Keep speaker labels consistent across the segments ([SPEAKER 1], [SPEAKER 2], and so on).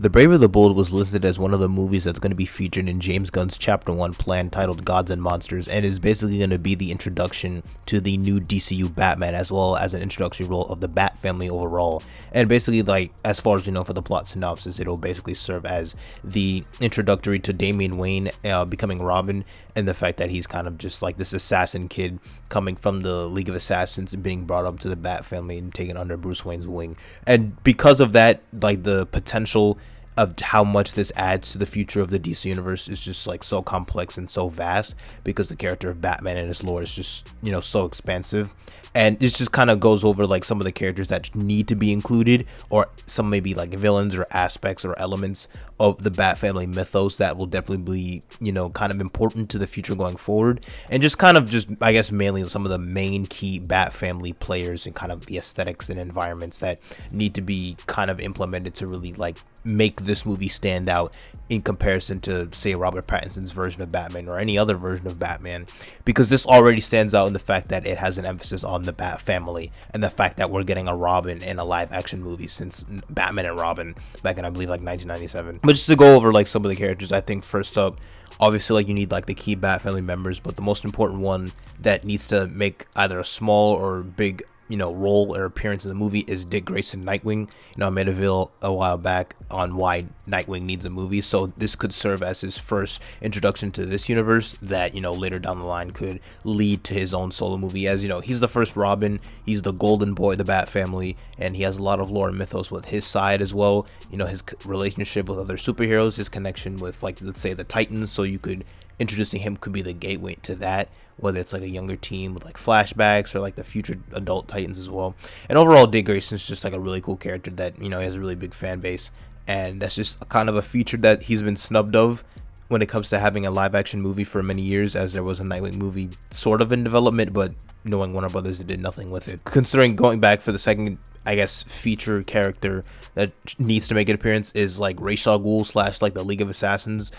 [SPEAKER 1] The Brave or the Bold was listed as one of the movies that's going to be featured in James Gunn's Chapter 1 plan titled Gods and Monsters, and is basically going to be the introduction to the new DCU Batman, as well as an introductory role of the Bat family overall. And basically, like, as far as you know, for the plot synopsis, it'll basically serve as the introductory to Damian Wayne becoming Robin, and the fact that he's kind of just like this assassin kid coming from the League of Assassins and being brought up to the Bat family and taken under Bruce Wayne's wing. And because of that, like, the potential of how much this adds to the future of the DC universe is just like so complex and so vast, because the character of Batman and his lore is just, you know, so expansive. And it just kind of goes over like some of the characters that need to be included, or some maybe like villains or aspects or elements of the Bat family mythos that will definitely be, you know, kind of important to the future going forward. And just kind of just, I guess, mainly some of the main key Bat family players and kind of the aesthetics and environments that need to be kind of implemented to really like make this movie stand out in comparison to, say, Robert Pattinson's version of Batman or any other version of Batman, because this already stands out in the fact that it has an emphasis on the Bat family, and the fact that we're getting a Robin in a live action movie since Batman and Robin back in, I believe, like 1997. But just to go over like some of the characters, I think first up, obviously, like, you need like the key Bat family members, but the most important one that needs to make either a small or big, you know, role or appearance in the movie is Dick Grayson Nightwing. You know, I made a video a while back on why Nightwing needs a movie, so this could serve as his first introduction to this universe that, you know, later down the line could lead to his own solo movie. As you know, he's the first Robin, he's the golden boy of the Bat family, and he has a lot of lore and mythos with his side as well. You know, his relationship with other superheroes, his connection with, like, let's say the Titans, so you could introducing him could be the gateway to that, whether it's like a younger team with like flashbacks or like the future adult Titans as well. And overall, Dick Grayson's just like a really cool character that, you know, he has a really big fan base, and that's just kind of a feature that he's been snubbed of when it comes to having a live action movie for many years, as there was a Nightwing movie sort of in development, but knowing Warner Brothers, did nothing with it. Considering going back for the second, I guess, feature character that needs to make an appearance is like Ra's al Ghul / like the League of Assassins.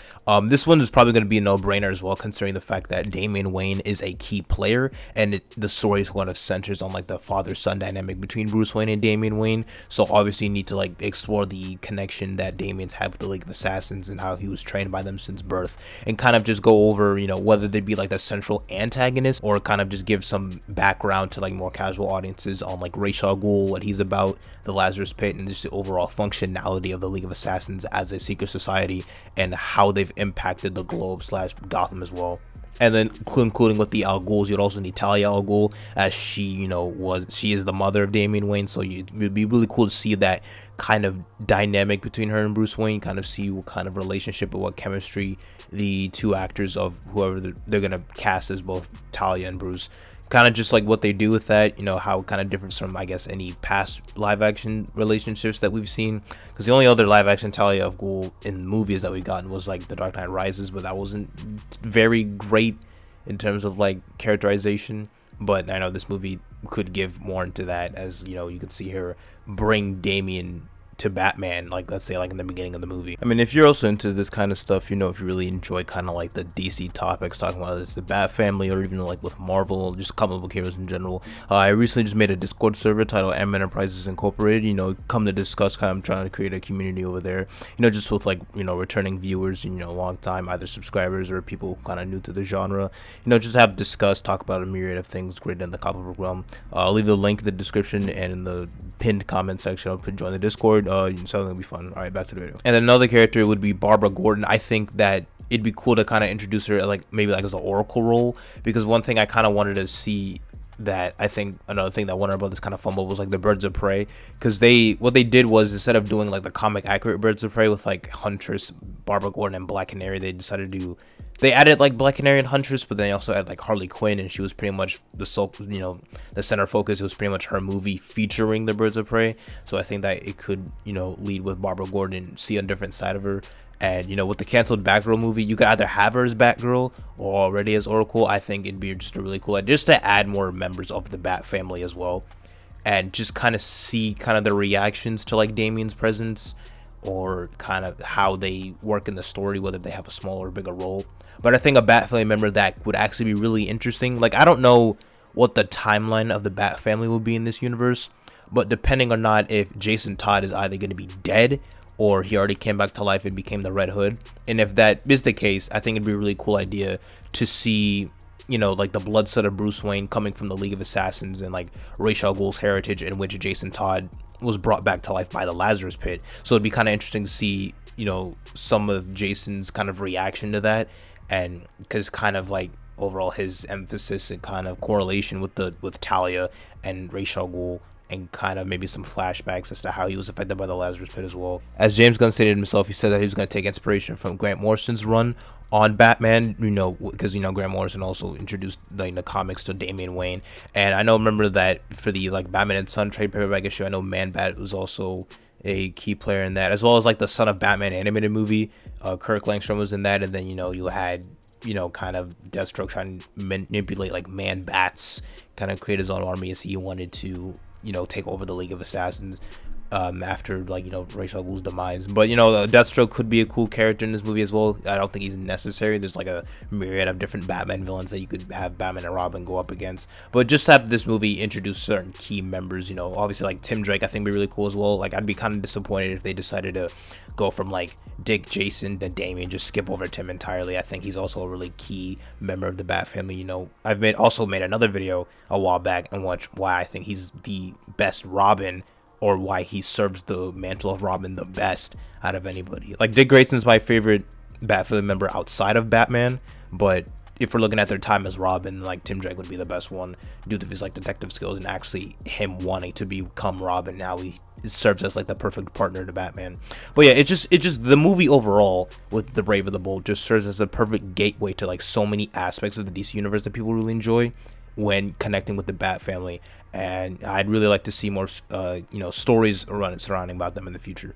[SPEAKER 1] This one is probably going to be a no-brainer as well, considering the fact that Damian Wayne is a key player, and the story is kind of centers on like the father-son dynamic between Bruce Wayne and Damian Wayne. So obviously you need to like explore the connection that Damian's had with the League of Assassins and how he was trained by them since birth, and kind of just go over, you know, whether they'd be like the central antagonist, or kind of just give some background to like more casual audiences on like Ra's al Ghul, what he's about, the Lazarus Pit, and just the overall functionality of the League of Assassins as a secret society, and how they've impacted the globe / Gotham as well. And then including with the Al Ghuls, you'd also need Talia Al Ghul, as she, you know, she is the mother of Damian Wayne, so it would be really cool to see that kind of dynamic between her and Bruce Wayne, kind of see what kind of relationship or what chemistry the two actors of whoever they're gonna cast as both Talia and Bruce, kind of just like what they do with that, you know, how it kind of differs from, I guess, any past live action relationships that we've seen, because the only other live action Talia of Ghul in movies that we've gotten was like The Dark Knight Rises, but that wasn't very great in terms of like characterization. But I know this movie could give more into that, as, you know, you could see her bring Damian to Batman, like, let's say, like in the beginning of the movie. I mean, if you're also into this kind of stuff, you know, if you really enjoy kind of like the DC topics, talking about it's the Bat family, or even like with Marvel, just comic book heroes in general, I recently just made a Discord server titled M Enterprises Incorporated. You know, come to discuss. Kind of trying to create a community over there, you know, just with like, you know, returning viewers, you know, long time either subscribers or people kind of new to the genre, you know, just have discuss, talk about a myriad of things great in the comic book realm. I'll leave the link in the description and in the pinned comment section. I'll join the Discord. So it'll be fun. All right, back to the video. And another character would be Barbara Gordon. I think that it'd be cool to kind of introduce her like maybe like as an Oracle role, because one thing I kind of wanted to see, that I think another thing that Warner Brothers kind of fumbled, was like the Birds of Prey, because what they did was, instead of doing like the comic accurate Birds of Prey with like Huntress, Barbara Gordon, and Black Canary, they decided to they added like Black Canary and Huntress, but they also had like Harley Quinn, and she was pretty much the sole, you know, the center focus. It was pretty much her movie featuring the Birds of Prey. So I think that it could, you know, lead with Barbara Gordon, see a different side of her. And, you know, with the canceled Batgirl movie, you could either have her as Batgirl or already as Oracle. I think it'd be just a really cool idea, just to add more members of the Bat family as well, and just kind of see kind of the reactions to like Damian's presence, or kind of how they work in the story, whether they have a smaller or bigger role. But I think a Bat family member that would actually be really interesting, like, I don't know what the timeline of the Bat family will be in this universe, but depending or not if Jason Todd is either going to be dead or he already came back to life and became the Red Hood. And if that is the case, I think it'd be a really cool idea to see, like the blood set of Bruce Wayne coming from the League of Assassins, and like Ra's al Ghul's heritage, in which Jason Todd was brought back to life by the Lazarus Pit. So it'd be kind of interesting to see, some of Jason's kind of reaction to that, and because kind of like overall his emphasis and kind of correlation with Talia and Ra's al Ghul, and kind of maybe some flashbacks as to how he was affected by the Lazarus Pit as well. As James Gunn stated himself, he said that he was going to take inspiration from Grant Morrison's run on Batman, because Grant Morrison also introduced the comics to Damian Wayne. And I remember that for the like Batman and Son trade paperback issue, I know Man Bat was also a key player in that, as well as like the Son of Batman animated movie. Kirk Langstrom was in that, and then you had kind of Deathstroke trying to manipulate like Man Bats, kind of create his own army as he wanted to take over the League of Assassins after Ra's al Ghul's demise. But Deathstroke could be a cool character in this movie as well. I don't think he's necessary. There's like a myriad of different Batman villains that you could have Batman and Robin go up against, but just have this movie introduce certain key members. Obviously like Tim Drake, I think would be really cool as well. Like I'd be kind of disappointed if they decided to go from like Dick, Jason, then Damian, just skip over Tim entirely. I think he's also a really key member of the BatFamily. I've also made another video a while back and watch why I think he's the best Robin, or why he serves the mantle of Robin the best out of anybody. Like Dick Grayson's my favorite BatFamily member outside of Batman, but if we're looking at their time as Robin, like Tim Drake would be the best one due to his like detective skills and actually him wanting to become Robin. Now he serves as like the perfect partner to Batman. But yeah, it's just the movie overall with the Brave of the Bold just serves as a perfect gateway to like so many aspects of the DC universe that people really enjoy when connecting with the BatFamily. And I'd really like to see more stories surrounding about them in the future.